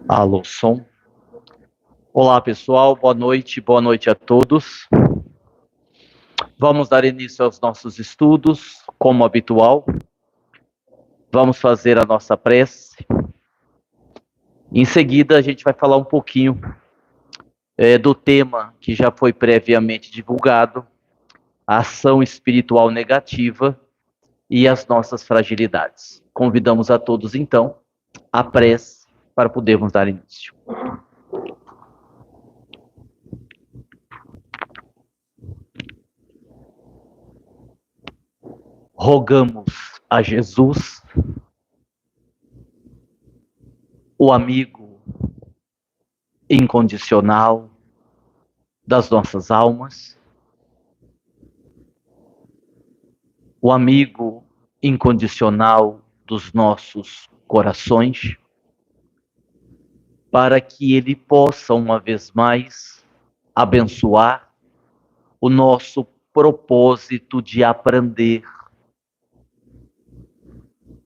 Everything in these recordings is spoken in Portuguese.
Alô, som. Olá, pessoal, boa noite a todos. Vamos dar início aos nossos estudos, como habitual. Vamos fazer a nossa prece. Em seguida, a gente vai falar um pouquinho do tema que já foi previamente divulgado, a ação espiritual negativa e as nossas fragilidades. Convidamos a todos, então, à prece para podermos dar início. Rogamos a Jesus, o amigo incondicional das nossas almas, o amigo incondicional dos nossos corações, para que ele possa, uma vez mais, abençoar o nosso propósito de aprender.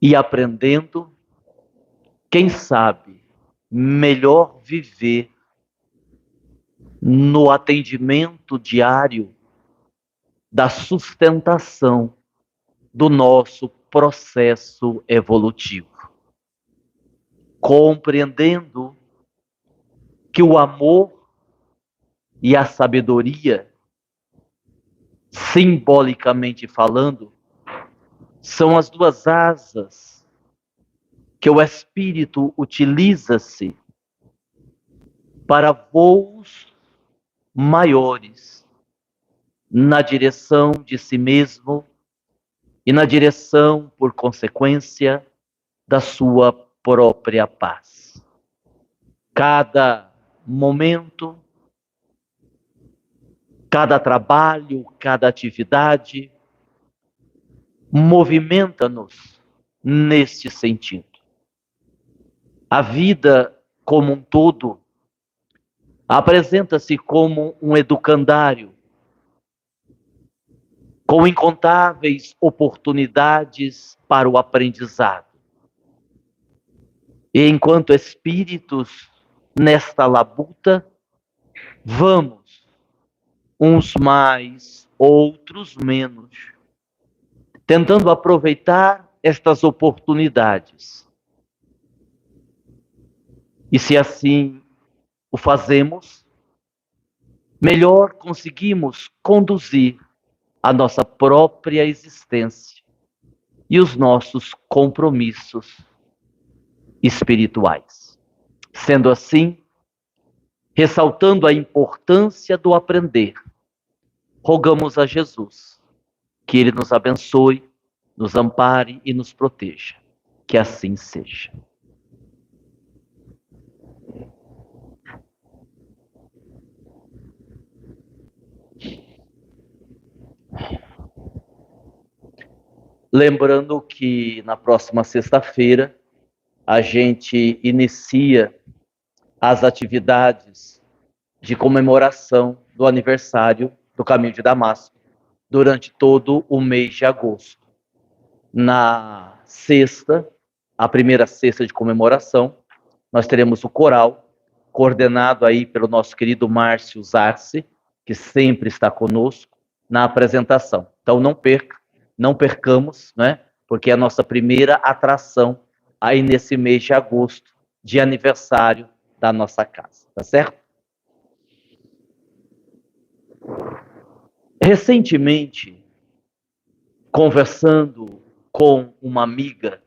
E aprendendo, quem sabe, melhor viver no atendimento diário da sustentação do nosso processo evolutivo. Compreendendo que o amor e a sabedoria, simbolicamente falando, são as duas asas que o espírito utiliza-se para voos maiores na direção de si mesmo e na direção, por consequência, da sua própria paz. Cada momento, cada trabalho, cada atividade movimenta-nos neste sentido. A vida como um todo apresenta-se como um educandário, com incontáveis oportunidades para o aprendizado. E enquanto espíritos nesta labuta, vamos, uns mais, outros menos, tentando aproveitar estas oportunidades. E se assim o fazemos, melhor conseguimos conduzir a nossa própria existência e os nossos compromissos espirituais. Sendo assim, ressaltando a importância do aprender, rogamos a Jesus que Ele nos abençoe, nos ampare e nos proteja. Que assim seja. Lembrando que na próxima sexta-feira a gente inicia as atividades de comemoração do aniversário do Caminho de Damasco durante todo o mês de agosto. Na sexta, a primeira sexta de comemoração, nós teremos o coral, coordenado aí pelo nosso querido Márcio Zarce, que sempre está conosco na apresentação. Então não percamos, né? Porque é a nossa primeira atração aí nesse mês de agosto, de aniversário da nossa casa, tá certo? Recentemente, conversando com uma amiga,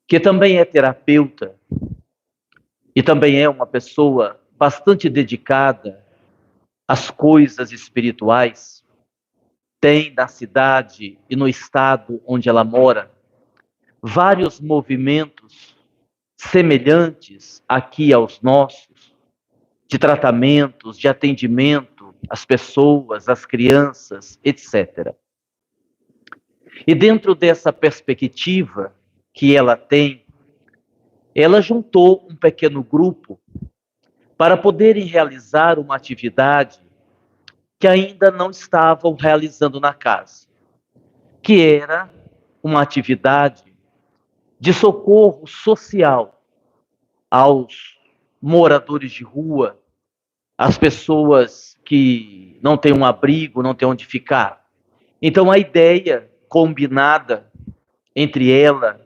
que também é terapeuta, e também é uma pessoa bastante dedicada às coisas espirituais, tem na cidade e no estado onde ela mora vários movimentos semelhantes aqui aos nossos, de tratamentos, de atendimento às pessoas, às crianças, etc. E dentro dessa perspectiva que ela tem, ela juntou um pequeno grupo para poderem realizar uma atividade que ainda não estavam realizando na casa, que era uma atividade de socorro social aos moradores de rua, às pessoas que não têm um abrigo, não têm onde ficar. Então, a ideia combinada entre ela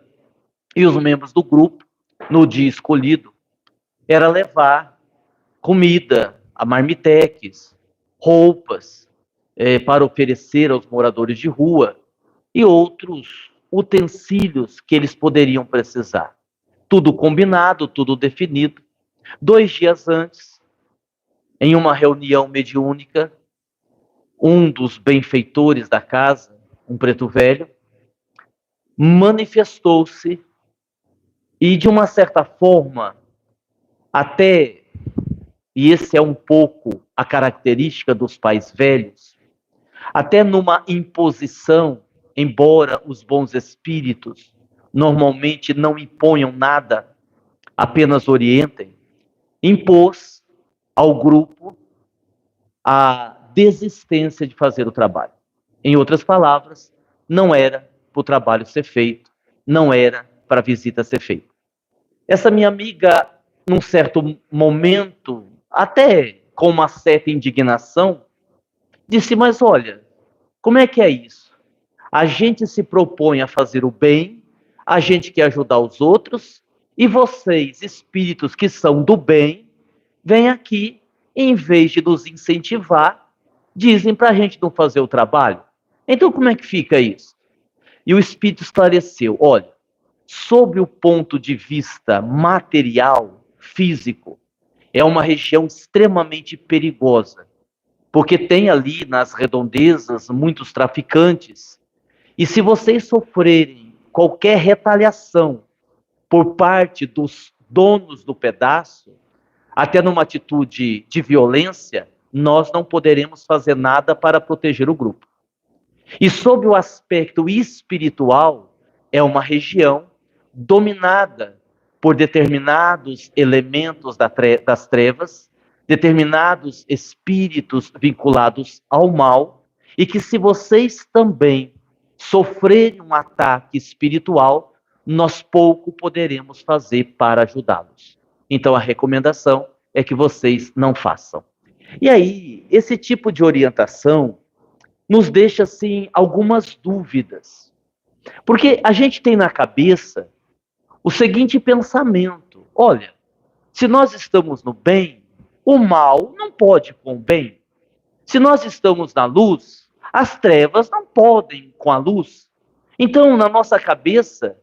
e os membros do grupo, no dia escolhido, era levar comida, a marmitex, roupas, para oferecer aos moradores de rua e outros utensílios que eles poderiam precisar. Tudo combinado, tudo definido. 2 dias antes, em uma reunião mediúnica, um dos benfeitores da casa, um preto velho, manifestou-se e, de uma certa forma, até, e esse é um pouco a característica dos pais velhos, até numa imposição, embora os bons espíritos normalmente não imponham nada, apenas orientem, impôs ao grupo a desistência de fazer o trabalho. Em outras palavras, não era para o trabalho ser feito, não era para a visita ser feita. Essa minha amiga, num certo momento, até com uma certa indignação, disse, mas olha, como é que é isso? A gente se propõe a fazer o bem, a gente quer ajudar os outros, e vocês, espíritos que são do bem, vêm aqui, em vez de nos incentivar, dizem para a gente não fazer o trabalho. Então, como é que fica isso? E o espírito esclareceu, olha, sob o ponto de vista material, físico, é uma região extremamente perigosa, porque tem ali nas redondezas muitos traficantes, e se vocês sofrerem qualquer retaliação por parte dos donos do pedaço, até numa atitude de violência, nós não poderemos fazer nada para proteger o grupo. E sob o aspecto espiritual, é uma região dominada por determinados elementos das trevas, determinados espíritos vinculados ao mal, e que se vocês também sofrerem um ataque espiritual, nós pouco poderemos fazer para ajudá-los. Então a recomendação é que vocês não façam. E aí, esse tipo de orientação nos deixa, assim, algumas dúvidas. Porque a gente tem na cabeça o seguinte pensamento, olha, se nós estamos no bem, o mal não pode com o bem. Se nós estamos na luz, as trevas não podem com a luz. Então, na nossa cabeça,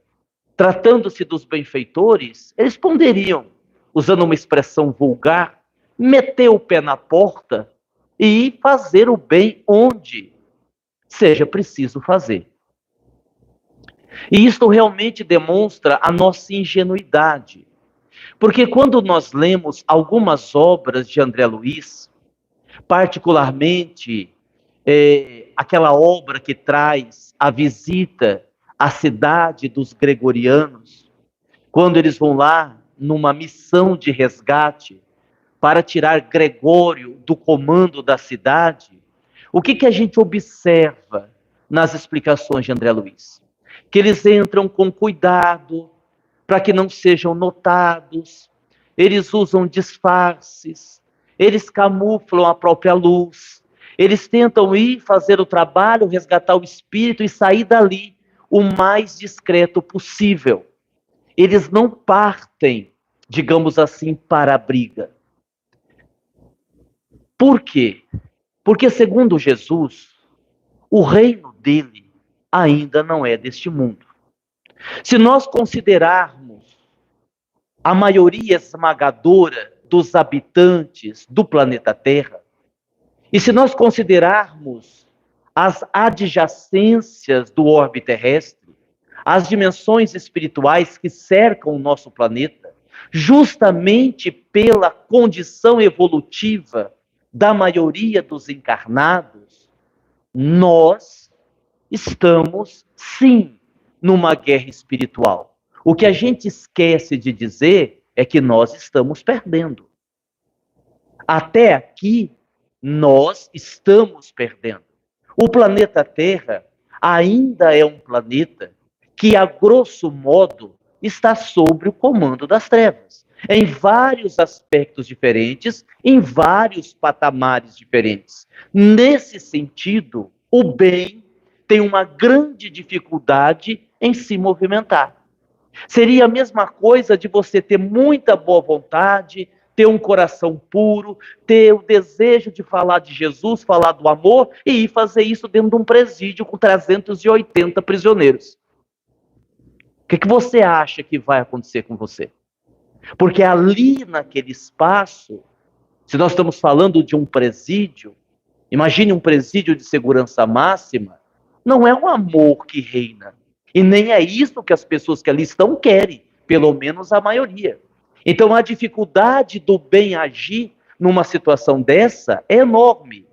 tratando-se dos benfeitores, eles poderiam, usando uma expressão vulgar, meter o pé na porta e fazer o bem onde seja preciso fazer. E isto realmente demonstra a nossa ingenuidade. Porque quando nós lemos algumas obras de André Luiz, particularmente aquela obra que traz a visita à cidade dos gregorianos, quando eles vão lá numa missão de resgate para tirar Gregório do comando da cidade, o que a gente observa nas explicações de André Luiz? Que eles entram com cuidado para que não sejam notados, eles usam disfarces, eles camuflam a própria luz, eles tentam ir fazer o trabalho, resgatar o espírito e sair dali o mais discreto possível. Eles não partem, digamos assim, para a briga. Por quê? Porque, segundo Jesus, o reino dele ainda não é deste mundo. Se nós considerarmos a maioria esmagadora dos habitantes do planeta Terra, e se nós considerarmos as adjacências do orbe terrestre, as dimensões espirituais que cercam o nosso planeta, justamente pela condição evolutiva da maioria dos encarnados, nós estamos, sim, numa guerra espiritual. O que a gente esquece de dizer é que nós estamos perdendo. Até aqui, nós estamos perdendo. O planeta Terra ainda é um planeta que, a grosso modo, está sob o comando das trevas. em vários aspectos diferentes, em vários patamares diferentes. Nesse sentido, o bem tem uma grande dificuldade em se movimentar. Seria a mesma coisa de você ter muita boa vontade, ter um coração puro, ter o desejo de falar de Jesus, falar do amor, e ir fazer isso dentro de um presídio com 380 prisioneiros. O que você acha que vai acontecer com você? Porque ali naquele espaço, se nós estamos falando de um presídio, imagine um presídio de segurança máxima, não é um amor que reina. E nem é isso que as pessoas que ali estão querem, pelo menos a maioria. Então a dificuldade do bem agir numa situação dessa é enorme.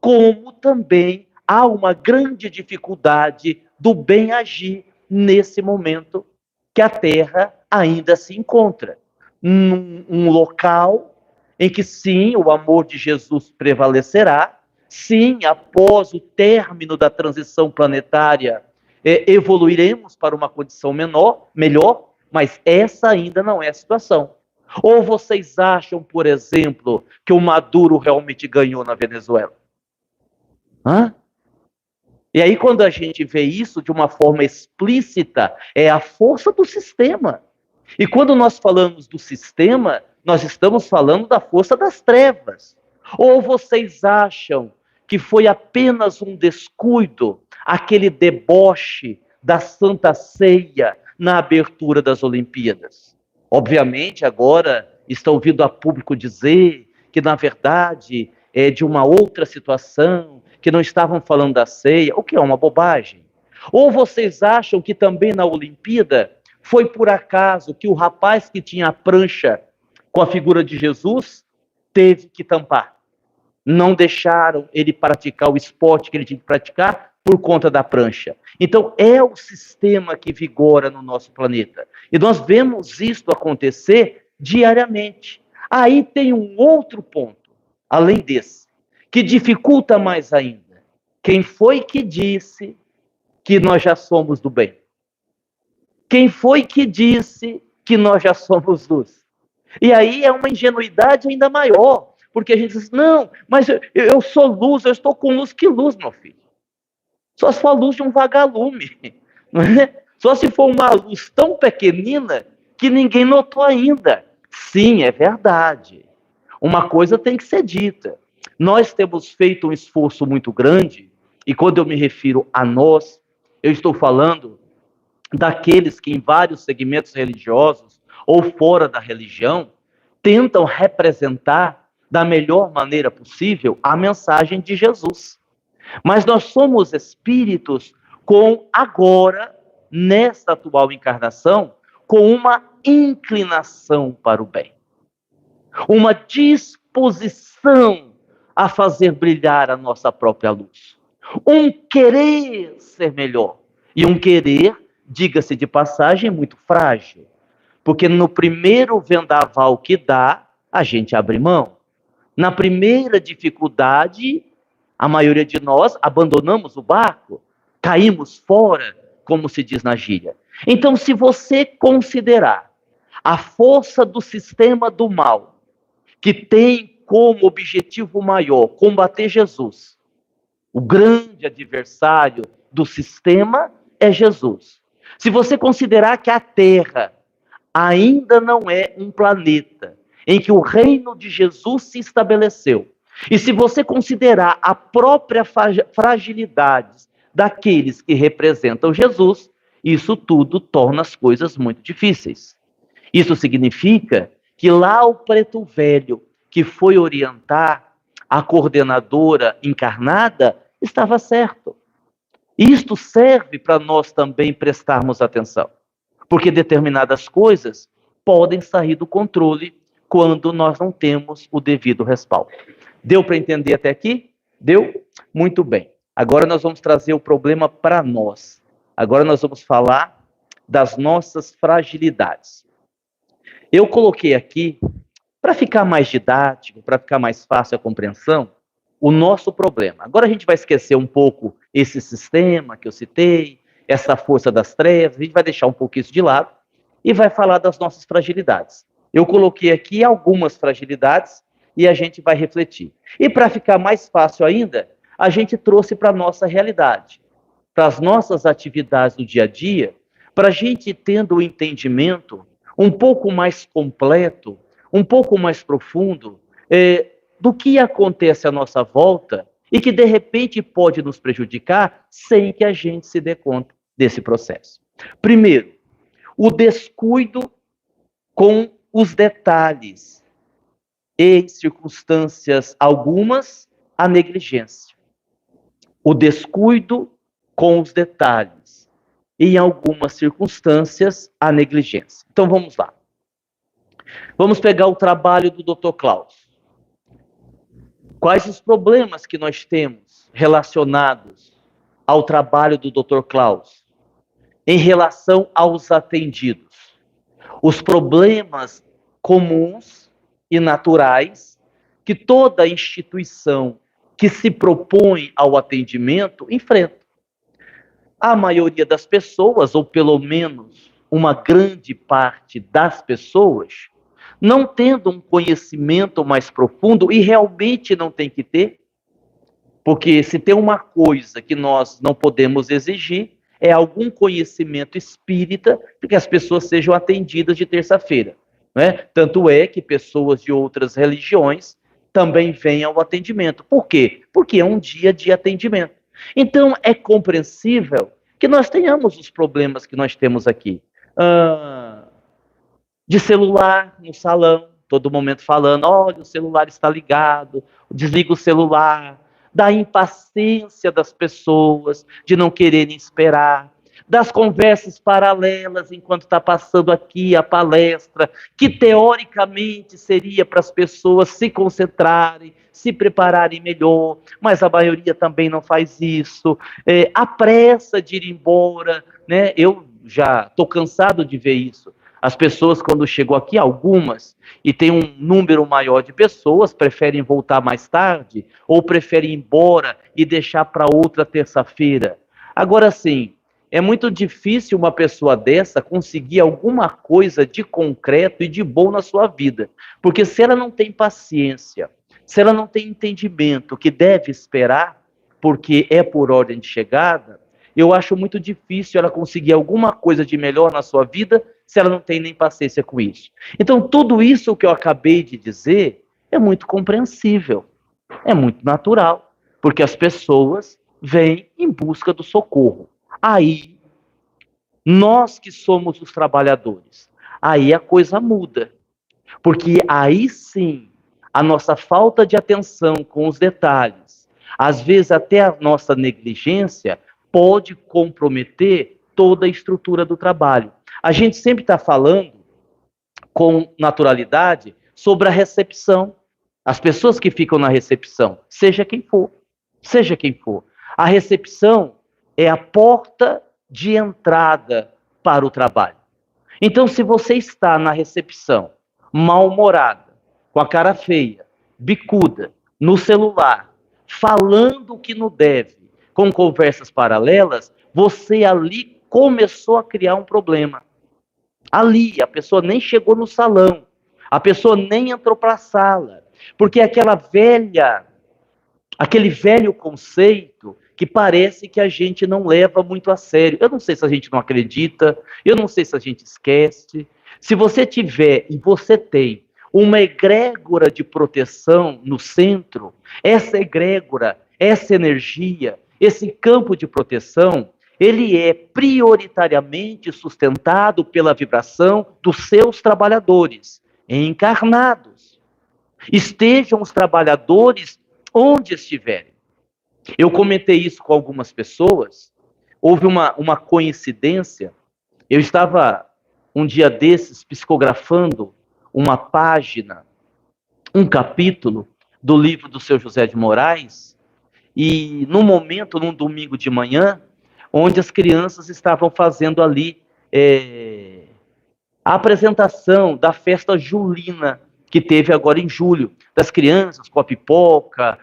Como também há uma grande dificuldade do bem agir nesse momento que a Terra ainda se encontra. Num local em que sim, o amor de Jesus prevalecerá, sim, após o término da transição planetária, evoluiremos para uma condição melhor, mas essa ainda não é a situação. Ou vocês acham, por exemplo, que o Maduro realmente ganhou na Venezuela? Hã? E aí, quando a gente vê isso de uma forma explícita, é a força do sistema. E quando nós falamos do sistema, nós estamos falando da força das trevas. Ou vocês acham que foi apenas um descuido, aquele deboche da Santa Ceia na abertura das Olimpíadas? Obviamente, agora estão vindo a público dizer que, na verdade, é de uma outra situação, que não estavam falando da ceia, o que é uma bobagem. Ou vocês acham que também na Olimpíada foi por acaso que o rapaz que tinha a prancha com a figura de Jesus teve que tampar? Não deixaram ele praticar o esporte que ele tinha que praticar por conta da prancha. Então, é o sistema que vigora no nosso planeta. E nós vemos isso acontecer diariamente. Aí tem um outro ponto, além desse, que dificulta mais ainda. Quem foi que disse que nós já somos do bem? Quem foi que disse que nós já somos luz? E aí é uma ingenuidade ainda maior, porque a gente diz, não, mas eu sou luz, eu estou com luz. Que luz, meu filho? Só se for a luz de um vagalume, não é? Só se for uma luz tão pequenina que ninguém notou ainda. Sim, é verdade. Uma coisa tem que ser dita. Nós temos feito um esforço muito grande, e quando eu me refiro a nós, eu estou falando daqueles que em vários segmentos religiosos ou fora da religião tentam representar da melhor maneira possível a mensagem de Jesus. Mas nós somos espíritos com agora, nesta atual encarnação, com uma inclinação para o bem. Uma disposição a fazer brilhar a nossa própria luz. Um querer ser melhor. E um querer, diga-se de passagem, muito frágil. Porque no primeiro vendaval que dá, a gente abre mão. Na primeira dificuldade, a maioria de nós abandonamos o barco, caímos fora, como se diz na gíria. Então, se você considerar a força do sistema do mal, que tem como objetivo maior combater Jesus, o grande adversário do sistema é Jesus. Se você considerar que a Terra ainda não é um planeta em que o reino de Jesus se estabeleceu, e se você considerar a própria fragilidade daqueles que representam Jesus, isso tudo torna as coisas muito difíceis. Isso significa que lá o preto velho que foi orientar a coordenadora encarnada estava certo. Isto serve para nós também prestarmos atenção, porque determinadas coisas podem sair do controle quando nós não temos o devido respaldo. Deu para entender até aqui? Deu? Muito bem. Agora nós vamos trazer o problema para nós. Agora nós vamos falar das nossas fragilidades. Eu coloquei aqui, para ficar mais didático, para ficar mais fácil a compreensão, o nosso problema. Agora a gente vai esquecer um pouco esse sistema que eu citei, essa força das trevas, a gente vai deixar um pouco isso de lado e vai falar das nossas fragilidades. Eu coloquei aqui algumas fragilidades e a gente vai refletir. E para ficar mais fácil ainda, a gente trouxe para a nossa realidade, para as nossas atividades do dia a dia, para a gente tendo o entendimento um pouco mais completo, um pouco mais profundo do que acontece à nossa volta e que, de repente, pode nos prejudicar sem que a gente se dê conta desse processo. Primeiro, o descuido com os detalhes e, em circunstâncias algumas, a negligência. O descuido com os detalhes e, em algumas circunstâncias, a negligência. Então, vamos lá. Vamos pegar o trabalho do Dr. Klaus. Quais os problemas que nós temos relacionados ao trabalho do Dr. Klaus em relação aos atendidos? Os problemas comuns e naturais que toda instituição que se propõe ao atendimento enfrenta. A maioria das pessoas, ou pelo menos uma grande parte das pessoas, não tendo um conhecimento mais profundo, e realmente não tem que ter, porque se tem uma coisa que nós não podemos exigir, é algum conhecimento espírita para que as pessoas sejam atendidas de terça-feira. Né? Tanto é que pessoas de outras religiões também vêm ao atendimento. Por quê? Porque é um dia de atendimento. Então, é compreensível que nós tenhamos os problemas que nós temos aqui. De celular no salão, todo momento falando, olha, o celular está ligado, desliga o celular, da impaciência das pessoas, de não quererem esperar, das conversas paralelas enquanto está passando aqui a palestra, que teoricamente seria para as pessoas se concentrarem, se prepararem melhor, mas a maioria também não faz isso. A pressa de ir embora, né? Eu já estou cansado de ver isso. As pessoas, quando chegam aqui, algumas, e tem um número maior de pessoas, preferem voltar mais tarde, ou preferem ir embora e deixar para outra terça-feira. Agora, sim, é muito difícil uma pessoa dessa conseguir alguma coisa de concreto e de bom na sua vida. Porque se ela não tem paciência, se ela não tem entendimento que deve esperar, porque é por ordem de chegada, eu acho muito difícil ela conseguir alguma coisa de melhor na sua vida se ela não tem nem paciência com isso. Então, tudo isso que eu acabei de dizer é muito compreensível, é muito natural, porque as pessoas vêm em busca do socorro. Aí, nós que somos os trabalhadores, aí a coisa muda, porque aí sim, a nossa falta de atenção com os detalhes, às vezes até a nossa negligência, pode comprometer toda a estrutura do trabalho. A gente sempre está falando com naturalidade sobre a recepção. As pessoas que ficam na recepção, seja quem for, seja quem for. A recepção é a porta de entrada para o trabalho. Então, se você está na recepção, mal-humorada, com a cara feia, bicuda, no celular, falando o que não deve, com conversas paralelas, você ali começou a criar um problema. Ali, a pessoa nem chegou no salão, a pessoa nem entrou para a sala, porque aquele velho conceito que parece que a gente não leva muito a sério. Eu não sei se a gente não acredita, eu não sei se a gente esquece. Se você tiver, e você tem, uma egrégora de proteção no centro, essa egrégora, essa energia, esse campo de proteção, ele é prioritariamente sustentado pela vibração dos seus trabalhadores encarnados. Estejam os trabalhadores onde estiverem. Eu comentei isso com algumas pessoas, houve uma coincidência, eu estava um dia desses psicografando uma página, um capítulo do livro do seu José de Moraes, e num momento, num domingo de manhã, onde as crianças estavam fazendo ali a apresentação da festa julina, que teve agora em julho, das crianças com a pipoca,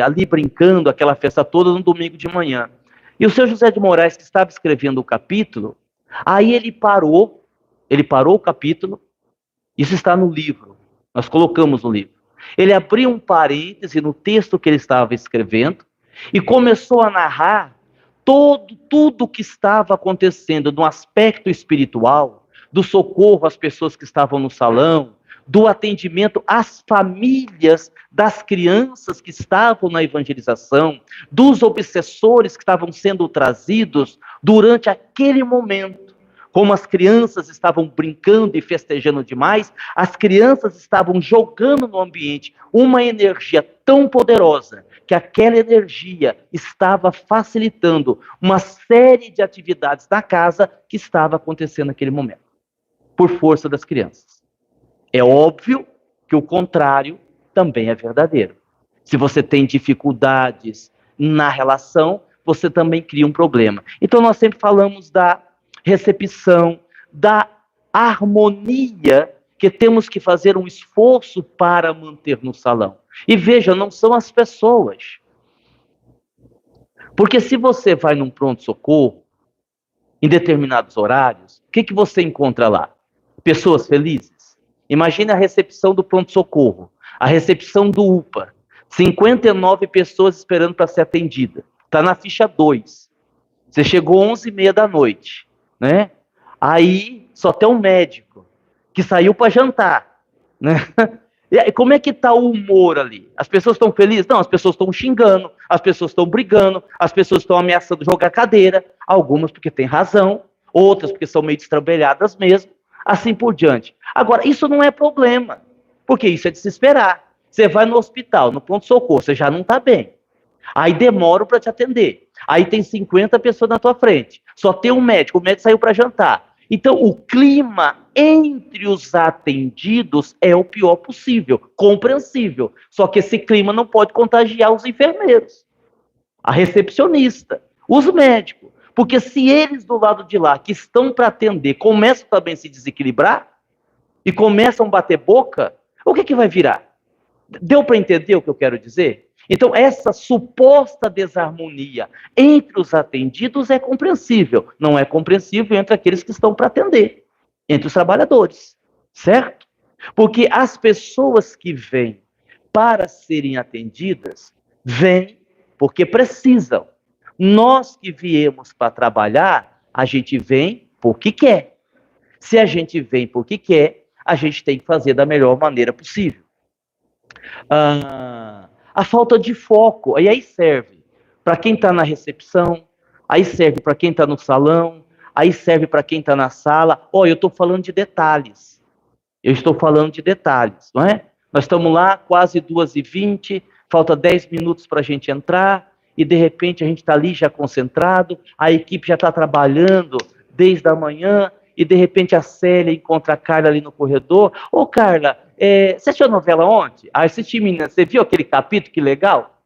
ali brincando, aquela festa toda no domingo de manhã. E o seu José de Moraes, que estava escrevendo o capítulo, aí ele parou o capítulo, Isso está no livro, nós colocamos no livro. Ele abriu um parêntese no texto que ele estava escrevendo e começou a narrar tudo o que estava acontecendo no aspecto espiritual, do socorro às pessoas que estavam no salão, do atendimento às famílias das crianças que estavam na evangelização, dos obsessores que estavam sendo trazidos durante aquele momento. Como as crianças estavam brincando e festejando demais, as crianças estavam jogando no ambiente uma energia tão poderosa que aquela energia estava facilitando uma série de atividades na casa que estava acontecendo naquele momento, por força das crianças. É óbvio que o contrário também é verdadeiro. Se você tem dificuldades na relação, você também cria um problema. Então nós sempre falamos da recepção, da harmonia que temos que fazer um esforço para manter no salão. E veja, não são as pessoas. Porque se você vai num pronto-socorro, em determinados horários, o que você encontra lá? Pessoas felizes? Imagine a recepção do pronto-socorro, a recepção do UPA, 59 pessoas esperando para ser atendida. Está na ficha 2. Você chegou 11h30 da noite, né? Aí só tem um médico que saiu para jantar, né? E como é que está o humor ali? As pessoas estão felizes? Não, as pessoas estão xingando, as pessoas estão brigando, as pessoas estão ameaçando jogar cadeira, algumas porque têm razão, outras porque são meio destrambelhadas mesmo, assim por diante. Agora, isso não é problema, porque isso é de se esperar. Você vai no hospital, no pronto-socorro, você já não está bem. Aí demoram para te atender. Aí tem 50 pessoas na tua frente. Só tem um médico, o médico saiu para jantar. Então, o clima entre os atendidos é o pior possível, compreensível. Só que esse clima não pode contagiar os enfermeiros, a recepcionista, os médicos. Porque se eles do lado de lá, que estão para atender, começam também a se desequilibrar e começam a bater boca, o que vai virar? Deu para entender o que eu quero dizer? Então, essa suposta desarmonia entre os atendidos é compreensível. Não é compreensível entre aqueles que estão para atender, entre os trabalhadores, certo? Porque as pessoas que vêm para serem atendidas, vêm porque precisam. Nós que viemos para trabalhar, a gente vem porque quer. Se a gente vem porque quer, a gente tem que fazer da melhor maneira possível. A falta de foco, e aí serve para quem está na recepção, aí serve para quem está no salão, aí serve para quem está na sala. Eu estou falando de detalhes. Eu estou falando de detalhes, não é? Nós estamos lá, quase 2h20, falta 10 minutos para a gente entrar, e de repente a gente está ali já concentrado, a equipe já está trabalhando desde a manhã, e de repente a Célia encontra a Carla ali no corredor. Ô Carla, você assistiu a novela ontem? Assisti, menina, você viu aquele capítulo, que legal?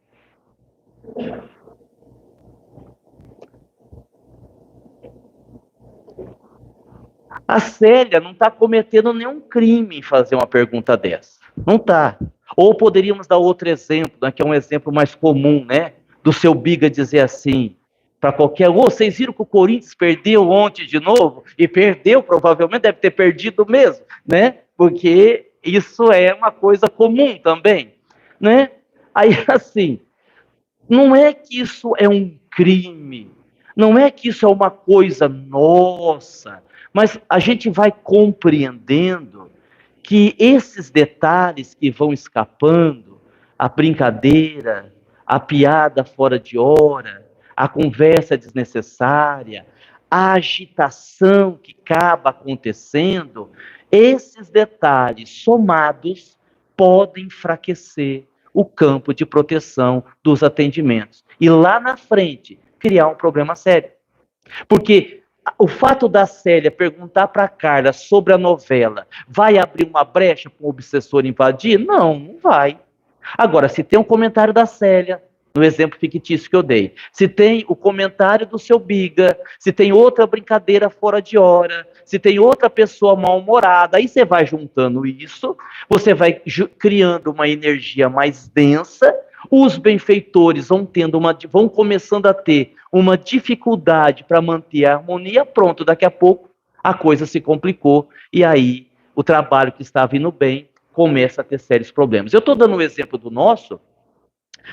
A Célia não está cometendo nenhum crime em fazer uma pergunta dessa. Não está. Ou poderíamos dar outro exemplo, né, que é um exemplo mais comum, né? Do seu Biga dizer assim, para qualquer um: vocês viram que o Corinthians perdeu ontem de novo? E perdeu, provavelmente deve ter perdido mesmo, né? Porque isso é uma coisa comum também, né? Aí, assim, não é que isso é um crime, não é que isso é uma coisa nossa, mas a gente vai compreendendo que esses detalhes que vão escapando, a brincadeira, a piada fora de hora, a conversa desnecessária, a agitação que acaba acontecendo, esses detalhes somados podem enfraquecer o campo de proteção dos atendimentos. E lá na frente, criar um problema sério. Porque o fato da Célia perguntar para a Carla sobre a novela vai abrir uma brecha para um obsessor invadir? Não, não vai. Agora, se tem um comentário da Célia, no exemplo fictício que eu dei, se tem o comentário do seu Biga, se tem outra brincadeira fora de hora, se tem outra pessoa mal-humorada, aí você vai juntando isso, você vai criando uma energia mais densa, os benfeitores vão começando a ter uma dificuldade para manter a harmonia. Pronto, daqui a pouco a coisa se complicou, e aí o trabalho que estava indo bem começa a ter sérios problemas. Eu estou dando um exemplo do nosso,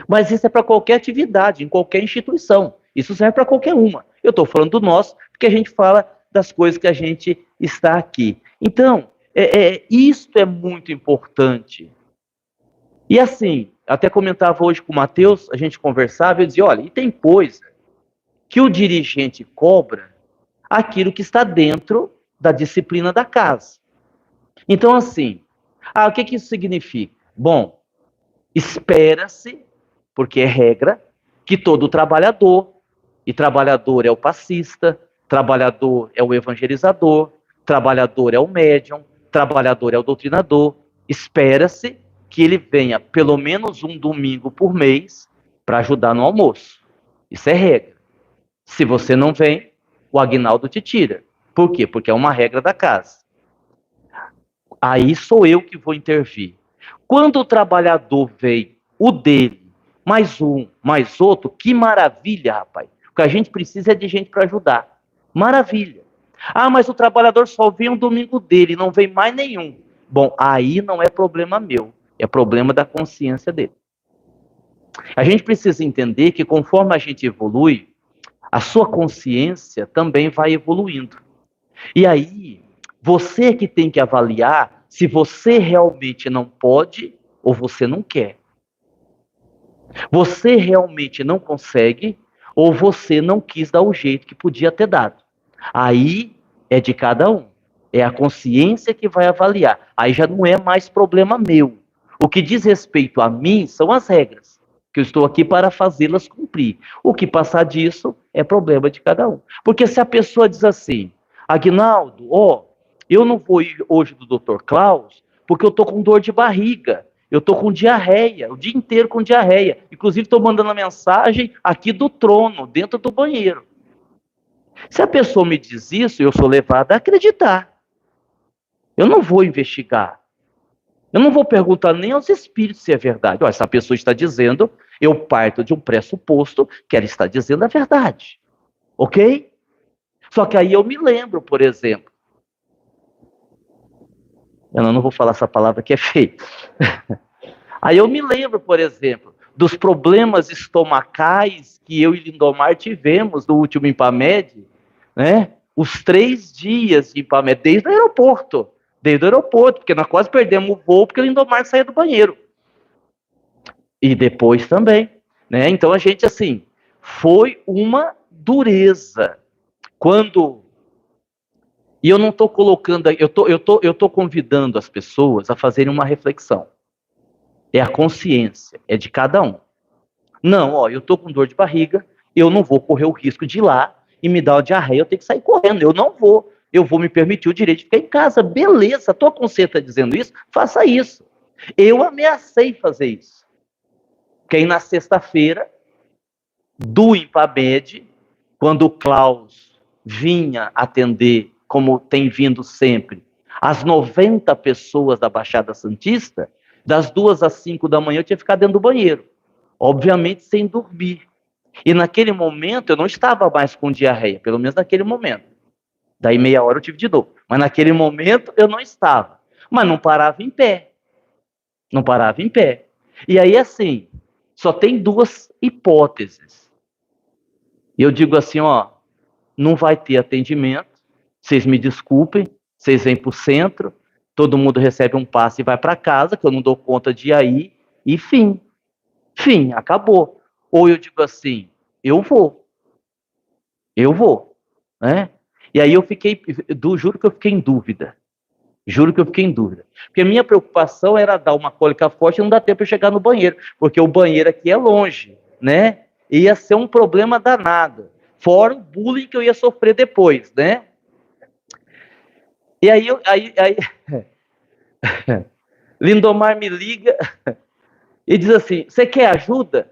mas isso é para qualquer atividade, em qualquer instituição. Isso serve para qualquer uma. Eu estou falando do nosso, porque a gente fala das coisas que a gente está aqui. Então, isso é muito importante. E assim, até comentava hoje com o Matheus, a gente conversava, eu dizia, olha, e tem coisa que o dirigente cobra aquilo que está dentro da disciplina da casa. Então, assim, o que isso significa? Bom, espera-se, porque é regra, que todo trabalhador, e trabalhador é o passista, trabalhador é o evangelizador, trabalhador é o médium, trabalhador é o doutrinador, espera-se que ele venha pelo menos um domingo por mês para ajudar no almoço. Isso é regra. Se você não vem, o aguinaldo te tira. Por quê? Porque é uma regra da casa. Aí sou eu que vou intervir. Quando o trabalhador vem, o dele, mais um, mais outro, que maravilha, rapaz. O que a gente precisa é de gente para ajudar. Maravilha. Mas o trabalhador só vem um domingo dele, não vem mais nenhum. Bom, aí não é problema meu, é problema da consciência dele. A gente precisa entender que conforme a gente evolui, a sua consciência também vai evoluindo. E aí, você que tem que avaliar se você realmente não pode ou você não quer. Você realmente não consegue ou você não quis dar o jeito que podia ter dado. Aí é de cada um. É a consciência que vai avaliar. Aí já não é mais problema meu. O que diz respeito a mim são as regras, que eu estou aqui para fazê-las cumprir. O que passar disso é problema de cada um. Porque se a pessoa diz assim, Aguinaldo, eu não vou ir hoje do Dr. Klaus porque eu estou com dor de barriga. Eu estou com diarreia, o dia inteiro com diarreia. Inclusive, estou mandando a mensagem aqui do trono, dentro do banheiro. Se a pessoa me diz isso, eu sou levado a acreditar. Eu não vou investigar. Eu não vou perguntar nem aos espíritos se é verdade. Essa pessoa está dizendo, eu parto de um pressuposto que ela está dizendo a verdade. Ok? Só que aí eu me lembro, por exemplo. Eu não vou falar essa palavra que é feia. Aí eu me lembro, por exemplo, dos problemas estomacais que eu e Lindomar tivemos no último Impamed, né? Os 3 dias de Impamed, desde o aeroporto, porque nós quase perdemos o voo porque o Lindomar saía do banheiro. E depois também, né? Então a gente, assim, foi uma dureza. Quando... E eu não estou colocando... Eu tô convidando as pessoas a fazerem uma reflexão. É a consciência, é de cada um. Não, eu tô com dor de barriga, eu não vou correr o risco de ir lá e me dar uma diarreia, eu tenho que sair correndo, eu não vou. Eu vou me permitir o direito de ficar em casa. Beleza, tua consciência está dizendo isso? Faça isso. Eu ameacei fazer isso. Porque aí na sexta-feira, do Impamed, quando o Klaus vinha atender, como tem vindo sempre, as 90 pessoas da Baixada Santista, das 2 às 5 da manhã eu tinha que ficar dentro do banheiro. Obviamente sem dormir. E naquele momento eu não estava mais com diarreia, pelo menos naquele momento. Daí meia hora eu tive de novo. Mas naquele momento eu não estava. Mas não parava em pé. Não parava em pé. E aí assim, só tem 2 hipóteses. Eu digo assim, não vai ter atendimento, vocês me desculpem, vocês vêm para o centro, todo mundo recebe um passe e vai para casa, que eu não dou conta de ir aí, e fim. Fim, acabou. Ou eu digo assim, eu vou, né? E aí eu fiquei, juro que eu fiquei em dúvida. Juro que eu fiquei em dúvida. Porque a minha preocupação era dar uma cólica forte e não dar tempo para chegar no banheiro, porque o banheiro aqui é longe, né? Ia ser um problema danado. Fora o bullying que eu ia sofrer depois, né? E aí, Lindomar me liga e diz assim, você quer ajuda?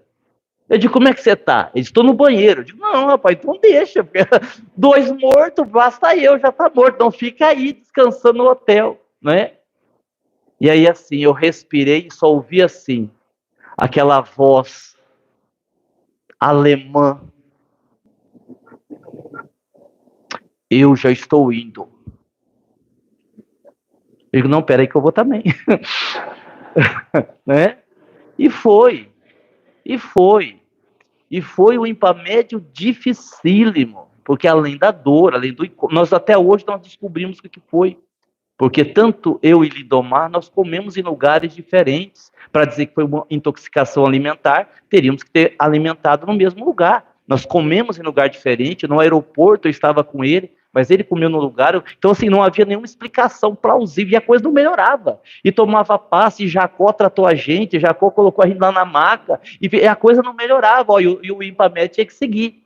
Eu digo, como é que você tá? Ele disse, estou no banheiro. Eu digo, não, rapaz, então deixa, porque 2 mortos, basta eu, já tá morto, então fica aí descansando no hotel, né? E aí assim, eu respirei e só ouvi assim, aquela voz alemã. Eu já estou indo. Eu digo, não, peraí que eu vou também. Né? E foi, e foi. E foi um impamédio dificílimo, porque além da dor, além do... Nós até hoje nós descobrimos o que foi. Porque tanto eu e Lidomar, nós comemos em lugares diferentes. Para dizer que foi uma intoxicação alimentar, teríamos que ter alimentado no mesmo lugar. Nós comemos em lugar diferente, no aeroporto eu estava com ele, mas ele comeu no lugar. Então, assim, não havia nenhuma explicação plausível e a coisa não melhorava. E tomava passe, e Jacó tratou a gente, Jacó colocou a gente lá na maca, e a coisa não melhorava, ó, e o Impamed tinha que seguir.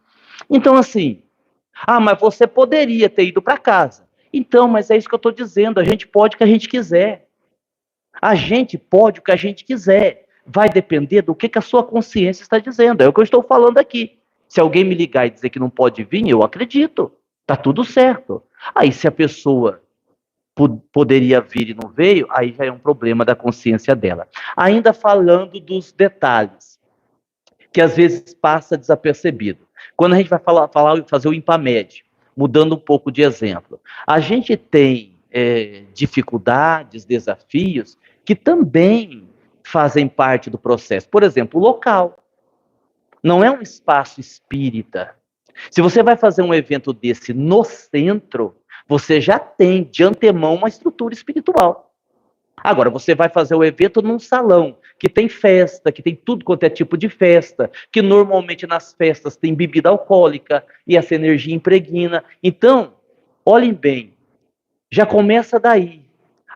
Então, assim, mas você poderia ter ido para casa. Então, mas é isso que eu estou dizendo, a gente pode o que a gente quiser. A gente pode o que a gente quiser. Vai depender do que a sua consciência está dizendo. É o que eu estou falando aqui. Se alguém me ligar e dizer que não pode vir, eu acredito. Tá tudo certo. Aí, se a pessoa poderia vir e não veio, aí já é um problema da consciência dela. Ainda falando dos detalhes, que às vezes passa desapercebido. Quando a gente vai fazer o Impamed, mudando um pouco de exemplo, a gente tem dificuldades, desafios, que também fazem parte do processo. Por exemplo, o local. Não é um espaço espírita. Se você vai fazer um evento desse no centro, você já tem de antemão uma estrutura espiritual. Agora, você vai fazer o evento num salão, que tem festa, que tem tudo quanto é tipo de festa, que normalmente nas festas tem bebida alcoólica, e essa energia impregna. Então, olhem bem, já começa daí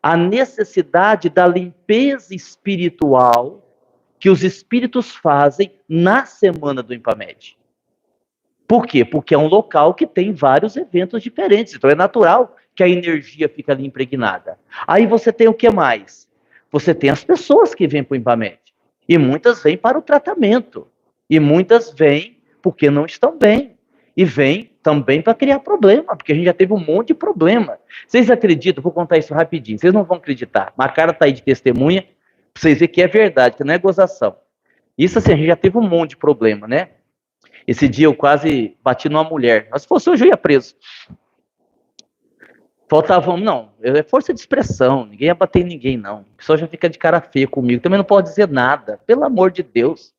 a necessidade da limpeza espiritual que os espíritos fazem na semana do Impamed. Por quê? Porque é um local que tem vários eventos diferentes, então é natural que a energia fica ali impregnada. Aí você tem o que mais? Você tem as pessoas que vêm para o Impamed, e muitas vêm para o tratamento, e muitas vêm porque não estão bem, e vêm também para criar problema, porque a gente já teve um monte de problema. Vocês acreditam? Vou contar isso rapidinho, vocês não vão acreditar, mas a cara está aí de testemunha, para vocês verem que é verdade, que não é gozação. Isso assim, a gente já teve um monte de problema, né? Esse dia eu quase bati numa mulher. Mas se fosse hoje eu ia preso. Faltavam, não, é força de expressão, ninguém ia bater em ninguém, não. A pessoa já fica de cara feia comigo, também não pode dizer nada, pelo amor de Deus.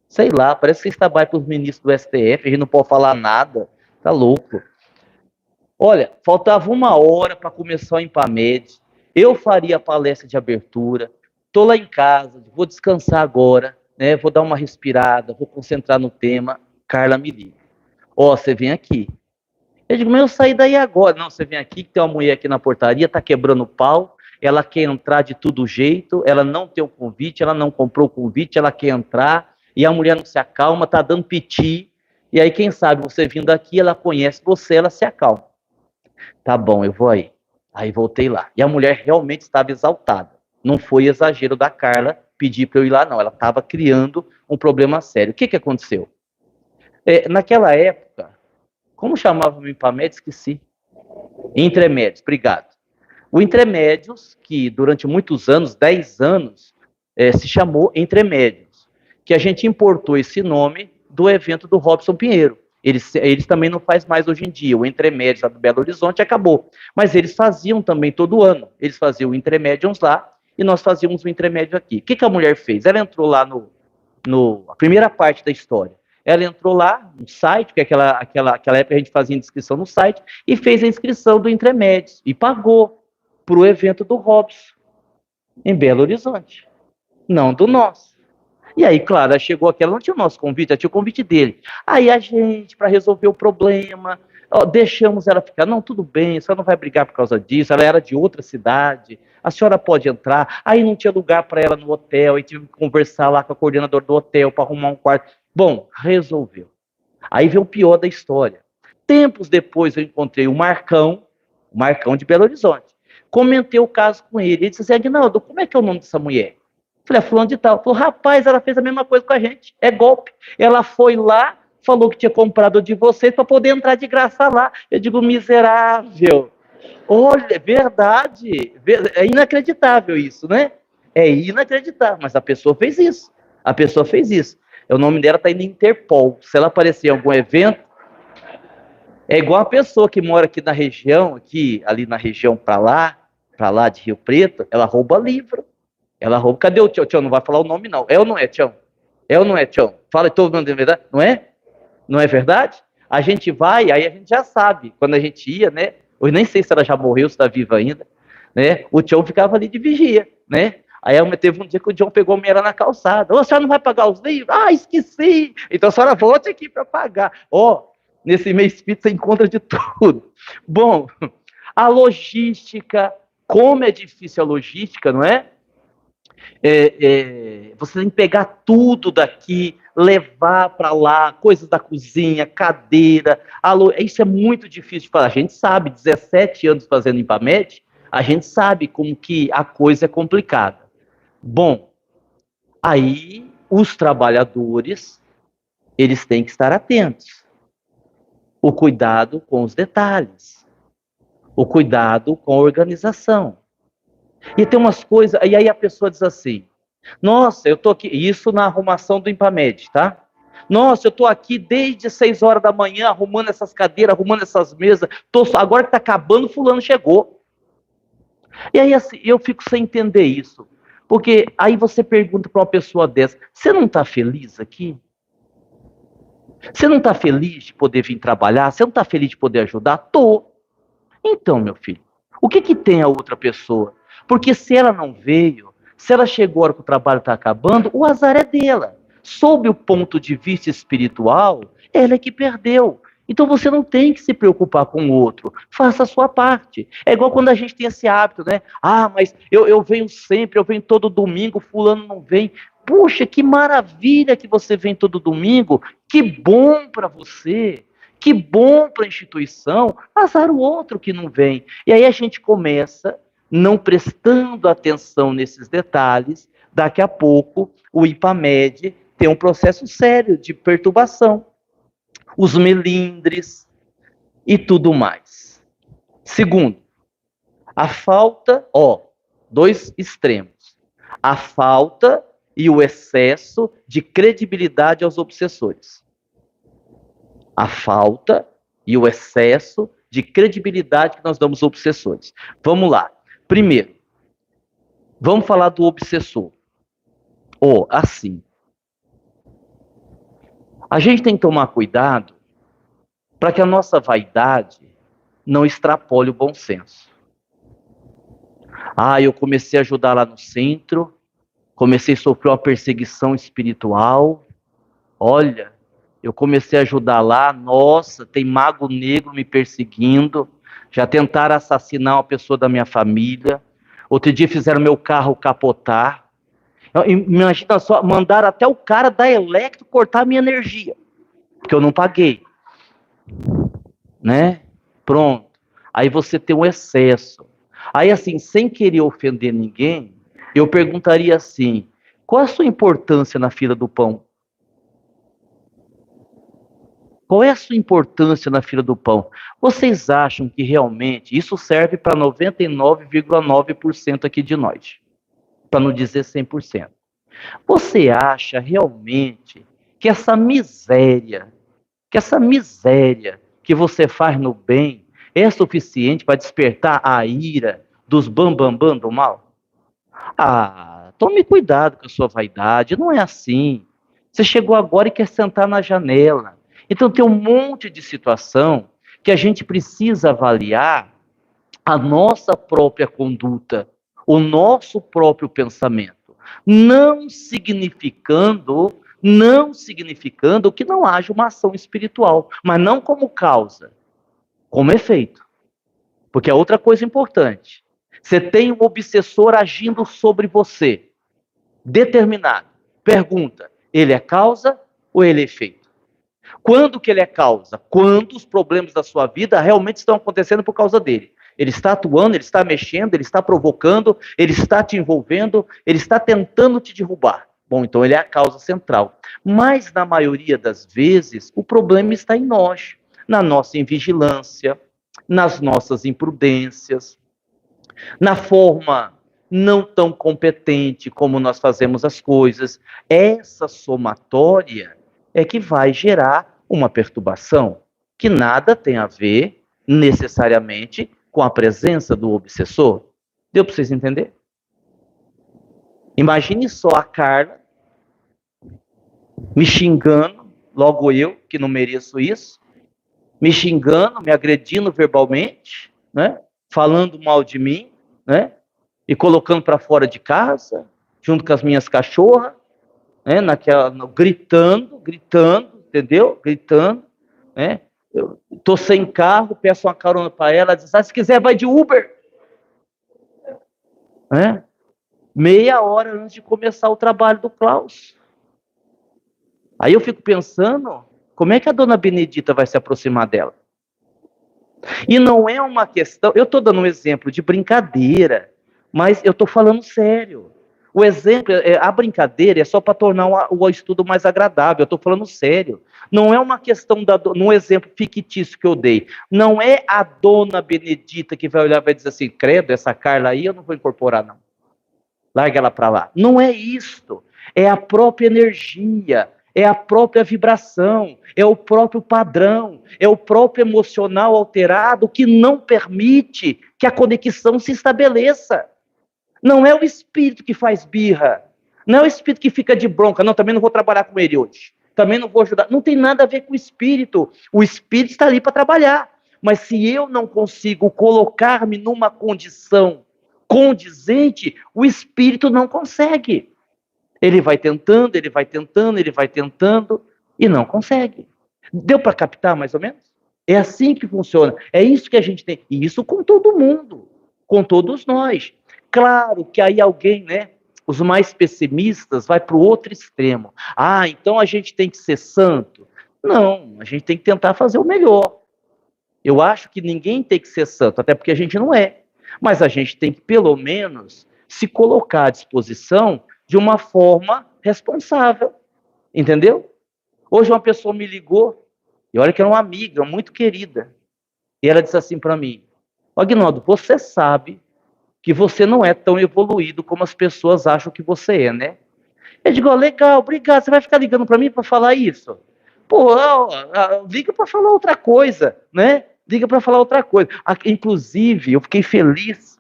Sei lá, parece que você está para os ministros do STF, a gente não pode falar nada, tá louco. Olha, faltava 1 hora para começar o Impamed, eu faria a palestra de abertura, tô lá em casa, vou descansar agora, né, vou dar uma respirada, vou concentrar no tema, Carla me liga. Você vem aqui. Eu digo, mas eu saí daí agora. Não, você vem aqui, que tem uma mulher aqui na portaria, tá quebrando o pau, ela quer entrar de todo jeito, ela não tem o convite, ela não comprou o convite, ela quer entrar, e a mulher não se acalma, tá dando piti, e aí quem sabe você vindo aqui, ela conhece você, ela se acalma. Tá bom, eu vou aí. Aí voltei lá. E a mulher realmente estava exaltada. Não foi exagero da Carla pedir para eu ir lá, não. Ela estava criando um problema sério. O que aconteceu? Naquela época, como chamava o Impamed? Esqueci. Entremédios, obrigado. O Entremédios, que durante muitos anos, 10 anos, se chamou Entremédios, que a gente importou esse nome do evento do Robson Pinheiro. Eles também não fazem mais hoje em dia. O Entremédios lá do Belo Horizonte acabou. Mas eles faziam também todo ano. Eles faziam o Entremédios lá e nós fazíamos o Entremédio aqui. O que a mulher fez? Ela entrou lá a primeira parte da história. Ela entrou lá no site, que aquela época a gente fazia inscrição no site, e fez a inscrição do Entremédios e pagou para o evento do Robson, em Belo Horizonte. Não do nosso. E aí, claro, ela chegou aqui, ela não tinha o nosso convite, ela tinha o convite dele. Aí a gente, para resolver o problema, deixamos ela ficar, não, tudo bem, a senhora não vai brigar por causa disso, ela era de outra cidade, a senhora pode entrar. Aí não tinha lugar para ela no hotel, aí tive que conversar lá com a coordenadora do hotel para arrumar um quarto. Bom, resolveu. Aí veio o pior da história. Tempos depois eu encontrei o Marcão de Belo Horizonte. Comentei o caso com ele. Ele disse assim, Aguinaldo, como é que é o nome dessa mulher? Falei, fulano de tal. Falou, rapaz, ela fez a mesma coisa com a gente. É golpe. Ela foi lá, falou que tinha comprado de vocês para poder entrar de graça lá. Eu digo, miserável. Olha, é verdade. É inacreditável isso, né? É inacreditável. Mas a pessoa fez isso. A pessoa fez isso. O nome dela está indo Interpol. Se ela aparecer em algum evento, é igual a pessoa que mora aqui na região, ali na região para lá, para lá de Rio Preto, ela rouba livro. Ela rouba. Cadê o Tião? Tião não vai falar o nome, não. É ou não é, Tião? É ou não é, Tião? Fala todo mundo de verdade. Não é? Não é verdade? A gente vai, aí a gente já sabe. Quando a gente ia, né? Eu nem sei se ela já morreu, se está viva ainda. Né? O Tião ficava ali de vigia, né? Aí teve um dia que o Tião pegou a mulher na calçada. Ô, a senhora não vai pagar os livros? Ah, esqueci. Então a senhora volte aqui para pagar. Ó, nesse meio espírito você encontra de tudo. Bom, a logística, como é difícil a logística, não é? Você tem que pegar tudo daqui, levar para lá, coisas da cozinha, cadeira. Isso é muito difícil de falar. A gente sabe, 17 anos fazendo Impamed, a gente sabe como que a coisa é complicada. Bom, aí os trabalhadores, eles têm que estar atentos. O cuidado com os detalhes. O cuidado com a organização. E tem umas coisas, e aí a pessoa diz assim, nossa, eu tô aqui, isso na arrumação do Impamed, tá? Nossa, eu tô aqui desde 6 horas da manhã arrumando essas cadeiras, arrumando essas mesas, agora que tá acabando, fulano chegou. E aí assim, eu fico sem entender isso, porque aí você pergunta para uma pessoa dessa, você não tá feliz aqui? Você não tá feliz de poder vir trabalhar? Você não tá feliz de poder ajudar? Tô. Então, meu filho, o que tem a outra pessoa? Porque se ela não veio, se ela chegou a hora que o trabalho está acabando, o azar é dela. Sob o ponto de vista espiritual, ela é que perdeu. Então você não tem que se preocupar com o outro. Faça a sua parte. É igual quando a gente tem esse hábito, né? Ah, mas eu venho sempre, eu venho todo domingo, fulano não vem. Puxa, que maravilha que você vem todo domingo. Que bom para você. Que bom para a instituição. Azar o outro que não vem. E aí a gente começa não prestando atenção nesses detalhes, daqui a pouco o Impamed tem um processo sério de perturbação, os melindres e tudo mais. Segundo, a falta, dois extremos, a falta e o excesso de credibilidade aos obsessores. A falta e o excesso de credibilidade que nós damos aos obsessores. Vamos lá. Primeiro, vamos falar do obsessor. Assim. A gente tem que tomar cuidado para que a nossa vaidade não extrapole o bom senso. Eu comecei a ajudar lá no centro, comecei a sofrer uma perseguição espiritual. Olha, eu comecei a ajudar lá, nossa, tem mago negro me perseguindo, já tentaram assassinar uma pessoa da minha família. Outro dia fizeram meu carro capotar. Imagina só, mandaram até o cara da Electro cortar a minha energia, porque eu não paguei, né? Pronto. Aí você tem um excesso. Aí assim, sem querer ofender ninguém, eu perguntaria assim, qual é a sua importância na fila do pão? Qual é a sua importância na fila do pão? Vocês acham que realmente isso serve para 99,9% aqui de nós? Para não dizer 100%. Você acha realmente que essa miséria que você faz no bem é suficiente para despertar a ira dos bambambam do mal? Tome cuidado com a sua vaidade, não é assim. Você chegou agora e quer sentar na janela. Então tem um monte de situação que a gente precisa avaliar a nossa própria conduta, o nosso próprio pensamento. Não significando que não haja uma ação espiritual, mas não como causa, como efeito. Porque é outra coisa importante. Você tem um obsessor agindo sobre você, determinado. Pergunta, ele é causa ou ele é efeito? Quando que ele é causa? Quando os problemas da sua vida realmente estão acontecendo por causa dele. Ele está atuando, ele está mexendo, ele está provocando, ele está te envolvendo, ele está tentando te derrubar. Bom, então ele é a causa central. Mas, na maioria das vezes, o problema está em nós, na nossa invigilância, nas nossas imprudências, na forma não tão competente como nós fazemos as coisas. Essa somatória é que vai gerar uma perturbação, que nada tem a ver, necessariamente, com a presença do obsessor. Deu para vocês entenderem? Imagine só a Carla me xingando, logo eu, que não mereço isso, me xingando, me agredindo verbalmente, né? Falando mal de mim, né? E colocando para fora de casa, junto com as minhas cachorras, né? Gritando, entendeu? Gritando, né? Eu tô sem carro, peço uma carona para ela, diz: se quiser vai de Uber, né? Meia hora antes de começar o trabalho do Klaus. Aí eu fico pensando, como é que a dona Benedita vai se aproximar dela? E não é uma questão, eu estou dando um exemplo de brincadeira, mas eu estou falando sério. O exemplo, a brincadeira é só para tornar o estudo mais agradável, eu estou falando sério. Não é uma questão, no exemplo fictício que eu dei, não é a dona Benedita que vai olhar e vai dizer assim: credo, essa Carla aí eu não vou incorporar não. Larga ela para lá. Não é isto, é a própria energia, é a própria vibração, é o próprio padrão, é o próprio emocional alterado que não permite que a conexão se estabeleça. Não é o espírito que faz birra, não é o espírito que fica de bronca, não, também não vou trabalhar com ele hoje, também não vou ajudar, não tem nada a ver com o espírito está ali para trabalhar, mas se eu não consigo colocar-me numa condição condizente, o espírito não consegue. Ele vai tentando e não consegue. Deu para captar mais ou menos? É assim que funciona. É isso que a gente tem. E isso com todo mundo, com todos nós. Claro que aí alguém, né? Os mais pessimistas vai para o outro extremo. Então a gente tem que ser santo. Não, a gente tem que tentar fazer o melhor. Eu acho que ninguém tem que ser santo, até porque a gente não é. Mas a gente tem que, pelo menos, se colocar à disposição de uma forma responsável. Entendeu? Hoje uma pessoa me ligou, e olha que era uma amiga muito querida, e ela disse assim para mim: Aguinaldo, você sabe que você não é tão evoluído como as pessoas acham que você é, né? Eu digo: legal, obrigado, você vai ficar ligando para mim para falar isso? Pô, liga para falar outra coisa, né? Liga para falar outra coisa. Inclusive, eu fiquei feliz,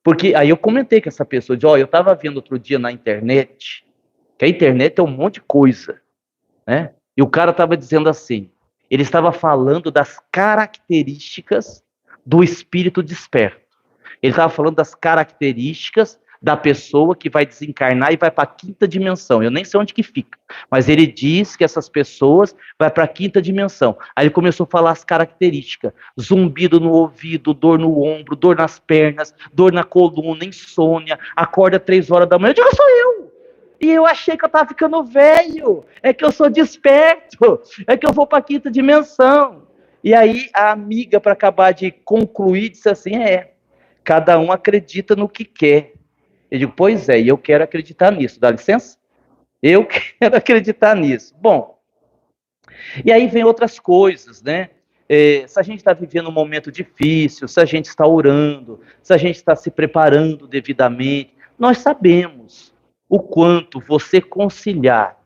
porque aí eu comentei com essa pessoa, eu estava vendo outro dia na internet, que a internet é um monte de coisa, né? E o cara estava dizendo assim, ele estava falando das características do espírito desperto. Ele estava falando das características da pessoa que vai desencarnar e vai para a quinta dimensão. Eu nem sei onde que fica, mas ele diz que essas pessoas vão para a quinta dimensão. Aí ele começou a falar as características: zumbido no ouvido, dor no ombro, dor nas pernas, dor na coluna, insônia, acorda 3 horas da manhã. Eu digo: sou eu! E eu achei que eu estava ficando velho, é que eu sou desperto, é que eu vou para a quinta dimensão. E aí a amiga, para acabar de concluir, disse assim: cada um acredita no que quer. Eu digo: pois é, e eu quero acreditar nisso, dá licença? Eu quero acreditar nisso. Bom, e aí vem outras coisas, né? Se a gente está vivendo um momento difícil, se a gente está orando, se a gente está se preparando devidamente, nós sabemos o quanto você conciliar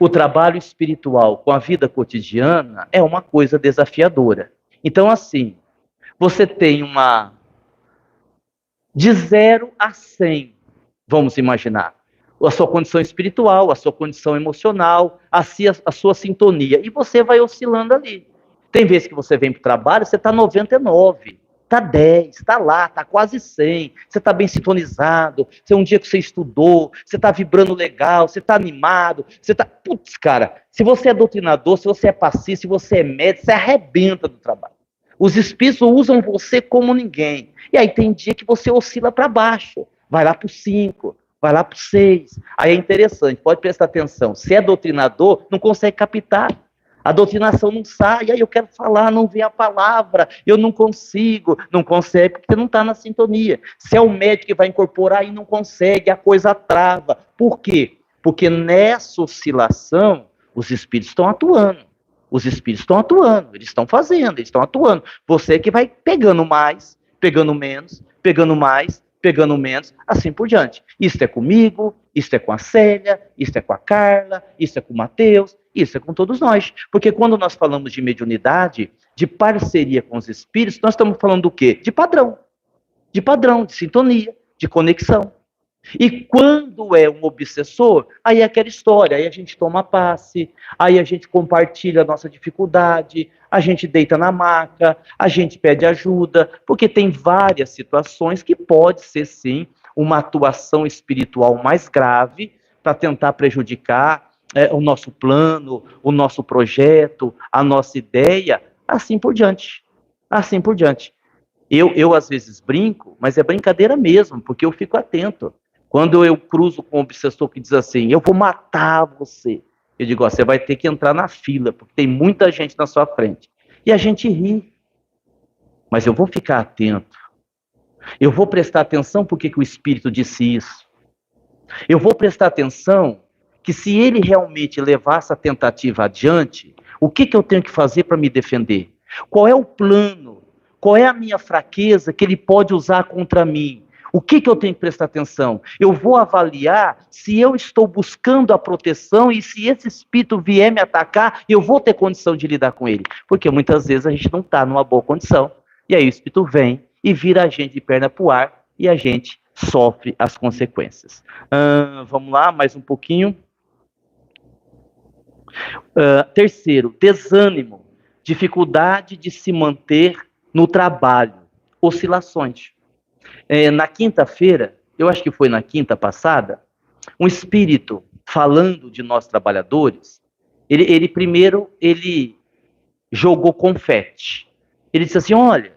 o trabalho espiritual com a vida cotidiana é uma coisa desafiadora. Então, assim, você tem de 0 a 100, vamos imaginar, a sua condição espiritual, a sua condição emocional, a sua sintonia, e você vai oscilando ali. Tem vezes que você vem para o trabalho, você está 99, está 10, está lá, está quase 100, você está bem sintonizado, é um dia que você estudou, você está vibrando legal, você está animado, você está... Putz, cara, se você é doutrinador, se você é passista, se você é médico, você arrebenta do trabalho. Os espíritos usam você como ninguém. E aí tem dia que você oscila para baixo, vai lá para o 5, vai lá para o 6. Aí é interessante, pode prestar atenção. Se é doutrinador, não consegue captar. A doutrinação não sai, aí eu quero falar, não vem a palavra, eu não consigo. Não consegue porque não está na sintonia. Se é o médico que vai incorporar e não consegue, a coisa trava. Por quê? Porque nessa oscilação, os espíritos estão atuando. Os espíritos estão atuando, eles estão fazendo, eles estão atuando. Você que vai pegando mais, pegando menos, pegando mais, pegando menos, assim por diante. Isso é comigo, isso é com a Célia, isso é com a Carla, isso é com o Mateus, isso é com todos nós. Porque quando nós falamos de mediunidade, de parceria com os espíritos, nós estamos falando do quê? De padrão. de padrão, de sintonia, de conexão. E quando é um obsessor, aí é aquela história, aí a gente toma passe, aí a gente compartilha a nossa dificuldade, a gente deita na maca, a gente pede ajuda, porque tem várias situações que pode ser, sim, uma atuação espiritual mais grave para tentar prejudicar o nosso plano, o nosso projeto, a nossa ideia, assim por diante. Assim por diante. Eu às vezes brinco, mas é brincadeira mesmo, porque eu fico atento. Quando eu cruzo com um obsessor que diz assim, eu vou matar você, eu digo, ó, você vai ter que entrar na fila, porque tem muita gente na sua frente. E a gente ri, mas eu vou ficar atento. Eu vou prestar atenção porque que o Espírito disse isso. Eu vou prestar atenção que se ele realmente levar essa tentativa adiante, o que eu tenho que fazer para me defender? Qual é o plano? Qual é a minha fraqueza que ele pode usar contra mim? O que eu tenho que prestar atenção? Eu vou avaliar se eu estou buscando a proteção e se esse espírito vier me atacar, eu vou ter condição de lidar com ele. Porque muitas vezes a gente não está numa boa condição. E aí o espírito vem e vira a gente de perna para o ar e a gente sofre as consequências. Vamos lá, mais um pouquinho. Terceiro, desânimo, dificuldade de se manter no trabalho, oscilações. Na quinta-feira, eu acho que foi na quinta passada, um espírito falando de nós trabalhadores, ele primeiro jogou confete. Ele disse assim, olha,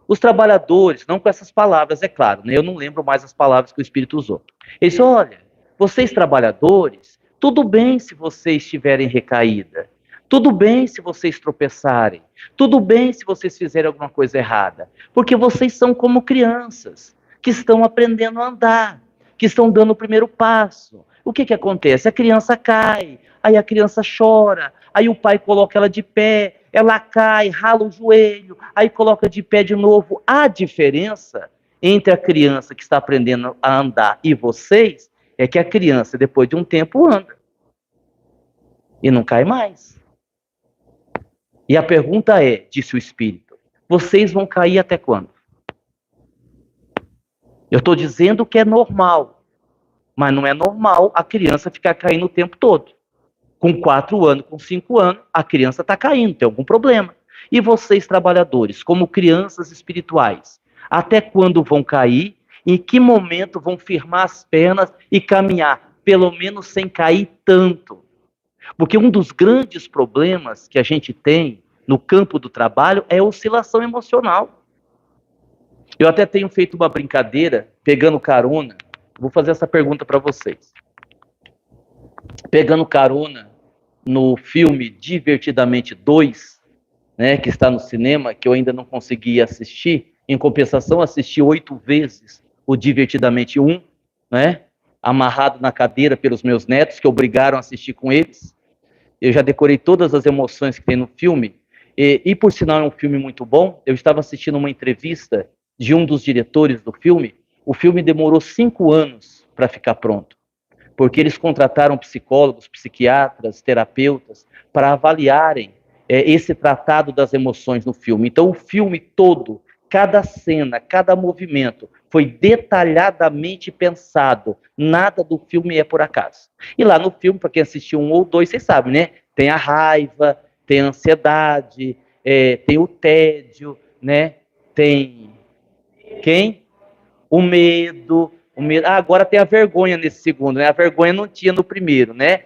os trabalhadores, não com essas palavras, é claro, né? Eu não lembro mais as palavras que o espírito usou. Ele disse, olha, vocês trabalhadores, tudo bem se vocês tiverem recaída, tudo bem se vocês tropeçarem, tudo bem se vocês fizerem alguma coisa errada, porque vocês são como crianças que estão aprendendo a andar, que estão dando o primeiro passo. O que acontece? A criança cai, aí a criança chora, aí o pai coloca ela de pé, ela cai, rala o joelho, aí coloca de pé de novo. A diferença entre a criança que está aprendendo a andar e vocês é que a criança, depois de um tempo, anda e não cai mais. E a pergunta é, disse o Espírito, vocês vão cair até quando? Eu estou dizendo que é normal, mas não é normal a criança ficar caindo o tempo todo. Com 4 anos, com 5 anos, a criança está caindo, tem algum problema. E vocês, trabalhadores, como crianças espirituais, até quando vão cair? Em que momento vão firmar as pernas e caminhar, pelo menos sem cair tanto? Porque um dos grandes problemas que a gente tem no campo do trabalho é a oscilação emocional. Eu até tenho feito uma brincadeira, pegando carona, vou fazer essa pergunta para vocês. Pegando carona no filme Divertidamente 2, né, que está no cinema, que eu ainda não consegui assistir, em compensação assisti 8 vezes o Divertidamente 1, né, amarrado na cadeira pelos meus netos, que obrigaram a assistir com eles. Eu já decorei todas as emoções que tem no filme, e por sinal é um filme muito bom. Eu estava assistindo uma entrevista de um dos diretores do filme. O filme demorou 5 anos para ficar pronto, porque eles contrataram psicólogos, psiquiatras, terapeutas, para avaliarem esse tratado das emoções no filme. Então, o filme todo, cada cena, cada movimento, foi detalhadamente pensado. Nada do filme é por acaso. E lá no filme, para quem assistiu 1 ou 2, vocês sabem, né? Tem a raiva, tem a ansiedade, tem o tédio, né? Tem quem? O medo. Agora tem a vergonha nesse segundo, né? A vergonha não tinha no primeiro, né?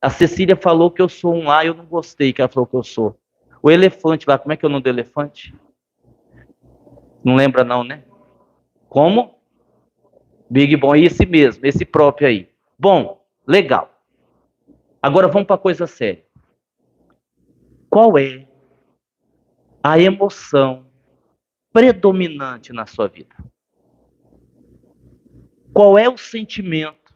A Cecília falou que eu sou um A, eu não gostei que ela falou que eu sou. O elefante lá, como é que é o nome do elefante? Não lembra não, né? Como? Big Bom, esse mesmo, esse próprio aí. Bom, legal. Agora vamos para a coisa séria. Qual é a emoção predominante na sua vida? Qual é o sentimento?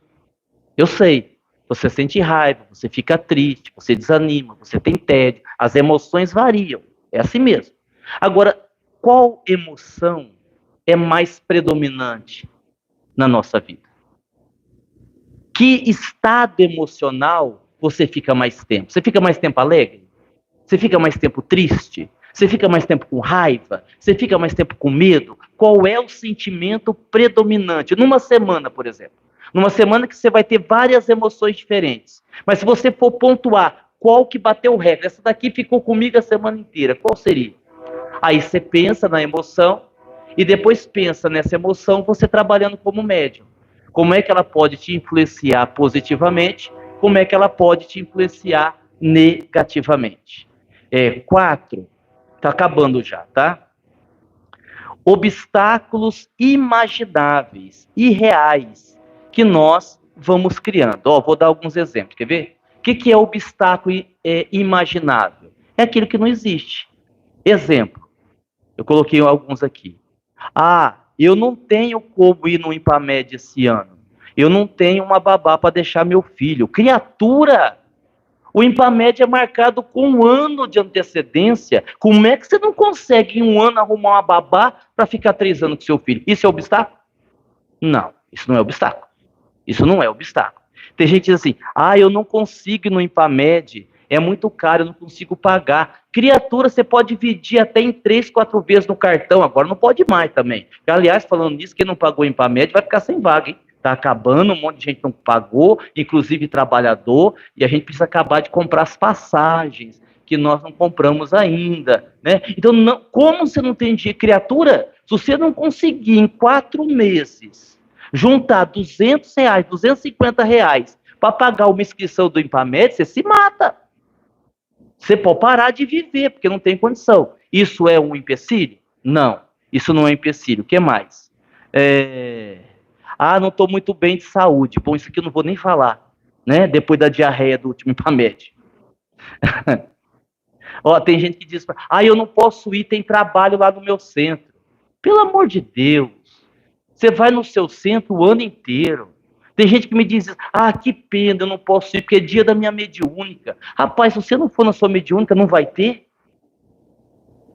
Eu sei, você sente raiva, você fica triste, você desanima, você tem tédio, as emoções variam, é assim mesmo. Agora, qual emoção é mais predominante na nossa vida? Que estado emocional você fica mais tempo? Você fica mais tempo alegre? Você fica mais tempo triste? Você fica mais tempo com raiva? Você fica mais tempo com medo? Qual é o sentimento predominante? Numa semana, por exemplo. Numa semana que você vai ter várias emoções diferentes. Mas se você for pontuar qual que bateu o recorde, essa daqui ficou comigo a semana inteira, qual seria? Aí você pensa na emoção e depois pensa nessa emoção você trabalhando como médium. Como é que ela pode te influenciar positivamente? Como é que ela pode te influenciar negativamente? 4, tá acabando já, tá? Obstáculos imagináveis, irreais, que nós vamos criando. Vou dar alguns exemplos, quer ver? O que é obstáculo imaginável? É aquilo que não existe. Exemplo, eu coloquei alguns aqui. Eu não tenho como ir no Impamed esse ano. Eu não tenho uma babá para deixar meu filho. Criatura! O Impamed é marcado com 1 ano de antecedência. Como é que você não consegue em 1 ano arrumar uma babá para ficar 3 anos com seu filho? Isso é obstáculo? Não, isso não é obstáculo. Isso não é obstáculo. Tem gente que diz assim, eu não consigo ir no Impamed, é muito caro, eu não consigo pagar. Criatura, você pode dividir até em 3, 4 vezes no cartão, agora não pode mais também. Aliás, falando nisso, quem não pagou o Impamed vai ficar sem vaga, hein? Está acabando, um monte de gente não pagou, inclusive trabalhador, e a gente precisa acabar de comprar as passagens, que nós não compramos ainda, né? Então, como você não tem dinheiro? Criatura, se você não conseguir em 4 meses juntar R$200, R$250 para pagar uma inscrição do Impamed, você se mata. Você pode parar de viver, porque não tem condição. Isso é um empecilho? Não, isso não é empecilho. O que mais? Não estou muito bem de saúde. Bom, isso aqui eu não vou nem falar, né? Depois da diarreia do último Impamed. Tem gente que diz, eu não posso ir, tem trabalho lá no meu centro. Pelo amor de Deus, você vai no seu centro o ano inteiro. Tem gente que me diz, que pena, eu não posso ir, porque é dia da minha mediúnica. Rapaz, se você não for na sua mediúnica, não vai ter?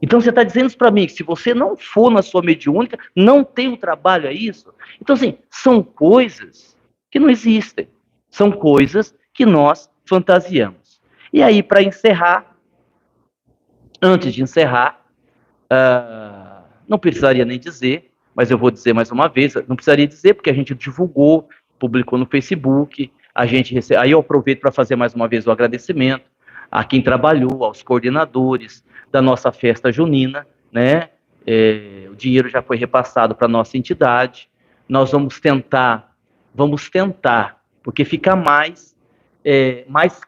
Então você está dizendo isso para mim, que se você não for na sua mediúnica, não tem um trabalho, é isso? Então, assim, são coisas que não existem. São coisas que nós fantasiamos. E aí, para encerrar, antes de encerrar, não precisaria nem dizer, mas eu vou dizer mais uma vez, não precisaria dizer porque a gente divulgou, publicou no Facebook, aí eu aproveito para fazer mais uma vez o agradecimento a quem trabalhou, aos coordenadores da nossa festa junina, né? O dinheiro já foi repassado para a nossa entidade, nós vamos tentar, porque fica mais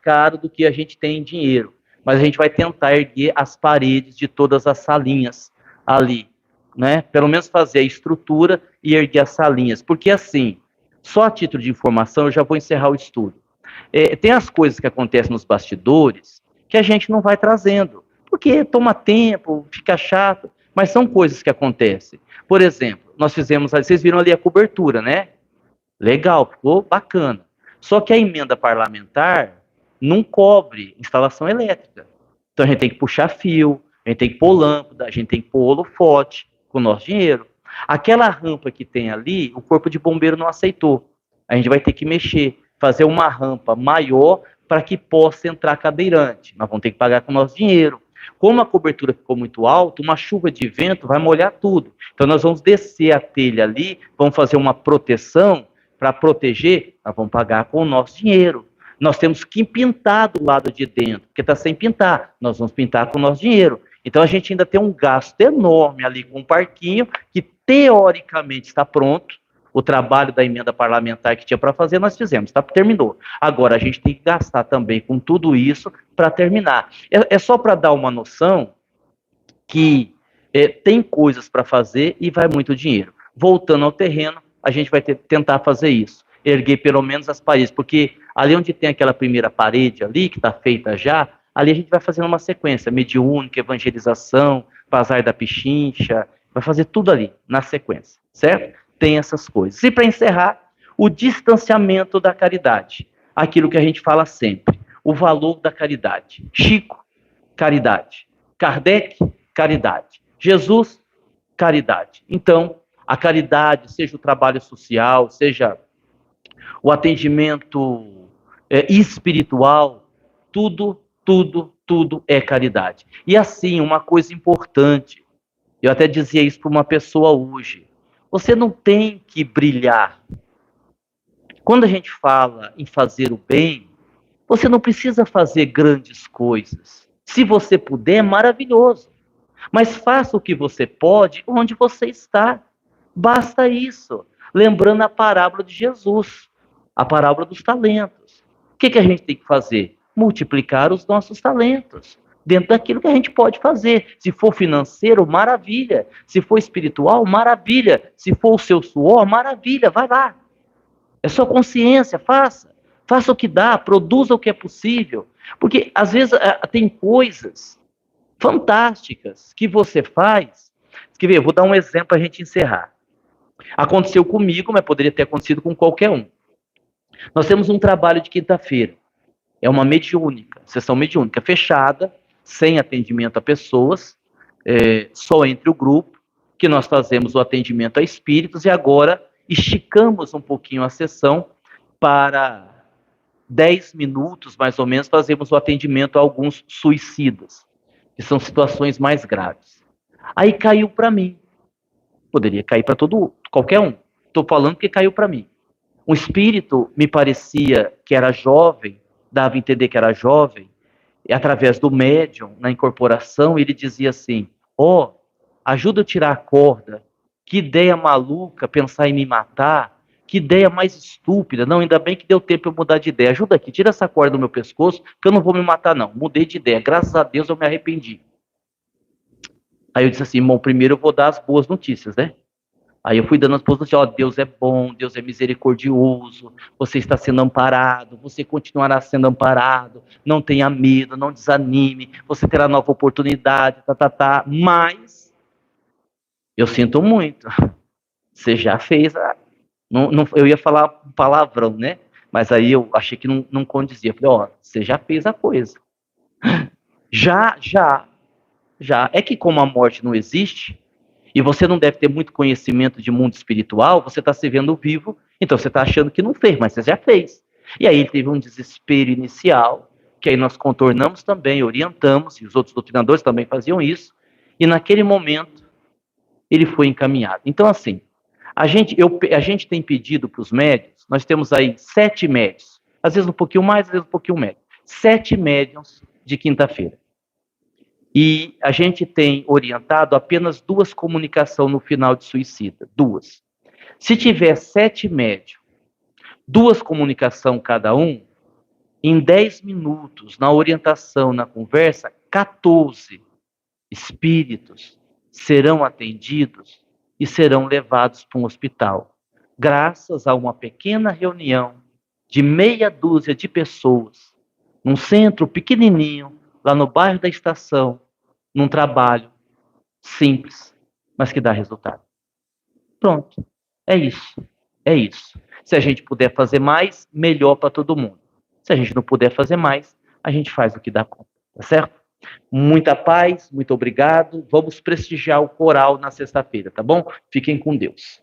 caro do que a gente tem em dinheiro, mas a gente vai tentar erguer as paredes de todas as salinhas ali, né? Pelo menos fazer a estrutura e erguer as salinhas, porque assim, só a título de informação, eu já vou encerrar o estudo. Tem as coisas que acontecem nos bastidores que a gente não vai trazendo, porque toma tempo, fica chato, mas são coisas que acontecem. Por exemplo, nós fizemos, vocês viram ali a cobertura, né? Legal, ficou bacana. Só que a emenda parlamentar não cobre instalação elétrica. Então a gente tem que puxar fio, a gente tem que pôr lâmpada, a gente tem que pôr holofote com o nosso dinheiro. Aquela rampa que tem ali, o corpo de bombeiro não aceitou. A gente vai ter que mexer, fazer uma rampa maior para que possa entrar cadeirante. Nós vamos ter que pagar com o nosso dinheiro. Como a cobertura ficou muito alta, uma chuva de vento vai molhar tudo. Então nós vamos descer a telha ali, vamos fazer uma proteção para proteger, nós vamos pagar com o nosso dinheiro. Nós temos que pintar do lado de dentro, porque está sem pintar. Nós vamos pintar com o nosso dinheiro. Então a gente ainda tem um gasto enorme ali com o parquinho, que teoricamente está pronto. O trabalho da emenda parlamentar que tinha para fazer, nós fizemos, terminou. Agora a gente tem que gastar também com tudo isso para terminar. É só para dar uma noção que tem coisas para fazer e vai muito dinheiro. Voltando ao terreno, a gente vai tentar fazer isso. Erguer pelo menos as paredes, porque ali onde tem aquela primeira parede ali, que está feita já, ali a gente vai fazendo uma sequência, mediúnica, evangelização, Bazar da Pichincha, vai fazer tudo ali, na sequência, certo? Tem essas coisas. E para encerrar, o distanciamento da caridade. Aquilo que a gente fala sempre, o valor da caridade. Chico, caridade. Kardec, caridade. Jesus, caridade. Então, a caridade, seja o trabalho social, seja o atendimento espiritual, tudo tudo é caridade. E assim, uma coisa importante, eu até dizia isso para uma pessoa hoje, você não tem que brilhar. Quando a gente fala em fazer o bem, você não precisa fazer grandes coisas. Se você puder, é maravilhoso. Mas faça o que você pode onde você está. Basta isso. Lembrando a parábola de Jesus, a parábola dos talentos. O que a gente tem que fazer? Multiplicar os nossos talentos, dentro daquilo que a gente pode fazer. Se for financeiro, maravilha. Se for espiritual, maravilha. Se for o seu suor, maravilha. Vai lá. É sua consciência, faça. Faça o que dá, produza o que é possível. Porque, às vezes, tem coisas fantásticas que você faz. Quer ver? Eu vou dar um exemplo para a gente encerrar. Aconteceu comigo, mas poderia ter acontecido com qualquer um. Nós temos um trabalho de quinta-feira. É uma mediúnica, sessão mediúnica fechada, sem atendimento a pessoas, só entre o grupo, que nós fazemos o atendimento a espíritos, e agora esticamos um pouquinho a sessão para 10 minutos, mais ou menos, fazemos o atendimento a alguns suicidas, que são situações mais graves. Aí caiu para mim. Poderia cair para qualquer um. Estou falando que caiu para mim. Um espírito me parecia que era jovem, dava a entender que era jovem, e através do médium, na incorporação, ele dizia assim, ajuda eu a tirar a corda, que ideia maluca pensar em me matar, que ideia mais estúpida, não, ainda bem que deu tempo eu mudar de ideia, ajuda aqui, tira essa corda do meu pescoço, que eu não vou me matar não, mudei de ideia, graças a Deus eu me arrependi. Aí eu disse assim, bom, primeiro eu vou dar as boas notícias, né? Aí eu fui dando as boas notícias, Deus é bom, Deus é misericordioso, você está sendo amparado, você continuará sendo amparado, não tenha medo, não desanime, você terá nova oportunidade, mas eu sinto muito, você já fez eu ia falar palavrão, né? Mas aí eu achei que não condizia, falei, você já fez a coisa. Já. É que como a morte não existe, e você não deve ter muito conhecimento de mundo espiritual, você está se vendo vivo, então você está achando que não fez, mas você já fez. E aí ele teve um desespero inicial, que aí nós contornamos também, orientamos, e os outros doutrinadores também faziam isso, e naquele momento ele foi encaminhado. Então assim, a gente tem pedido para os médiuns, nós temos aí 7 médiuns, às vezes um pouquinho mais, às vezes um pouquinho menos, 7 médiuns de quinta-feira. E a gente tem orientado apenas 2 comunicações no final de suicida. 2. Se tiver 7 médios, 2 comunicações cada um, em 10 minutos, na orientação, na conversa, 14 espíritos serão atendidos e serão levados para um hospital. Graças a uma pequena reunião de meia dúzia de pessoas, num centro pequenininho, lá no bairro da Estação, num trabalho simples, mas que dá resultado. Pronto. É isso. Se a gente puder fazer mais, melhor para todo mundo. Se a gente não puder fazer mais, a gente faz o que dá conta. Tá certo? Muita paz, muito obrigado. Vamos prestigiar o coral na sexta-feira, tá bom? Fiquem com Deus.